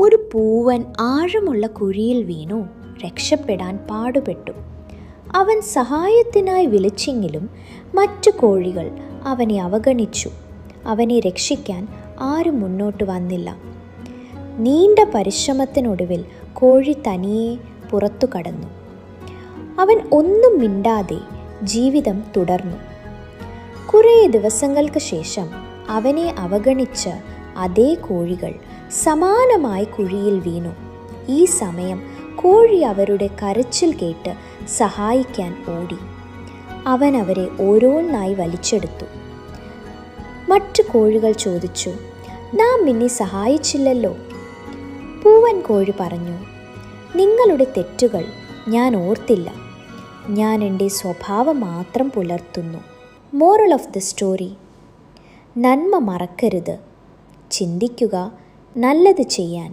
ഒരു പൂവൻ ആഴമുള്ള കുഴിയിൽ വീണു രക്ഷപ്പെടാൻ പാടുപെട്ടു. അവൻ സഹായത്തിനായി വിളിച്ചെങ്കിലും മറ്റു കോഴികൾ അവനെ അവഗണിച്ചു. അവനെ രക്ഷിക്കാൻ ആരും മുന്നോട്ട് വന്നില്ല. നീണ്ട പരിശ്രമത്തിനൊടുവിൽ കോഴി തനിയെ പുറത്തു കടന്നു. അവൻ ഒന്നും മിണ്ടാതെ ജീവിതം തുടർന്നു. കുറേ ദിവസങ്ങൾക്ക് ശേഷം അവനെ അവഗണിച്ച അതേ കോഴികൾ സമാനമായി കുഴിയിൽ വീണു. ഈ സമയം കോഴി അവരുടെ കരച്ചിൽ കേട്ട് സഹായിക്കാൻ ഓടി. അവൻ അവരെ ഓരോന്നായി വലിച്ചെടുത്തു. മറ്റു കോഴികൾ ചോദിച്ചു, നാം നിന്നെ സഹായിച്ചില്ലല്ലോ. പൂവൻ കോഴി പറഞ്ഞു, നിങ്ങളുടെ തെറ്റുകൾ ഞാൻ ഓർത്തില്ല. ഞാൻ എൻ്റെ സ്വഭാവം മാത്രം പുലർത്തുന്നു. മോറൽ ഓഫ് ദി സ്റ്റോറി: നന്മ മറക്കരുത്. ചിന്തിക്കുക, നല്ലത് ചെയ്യാൻ.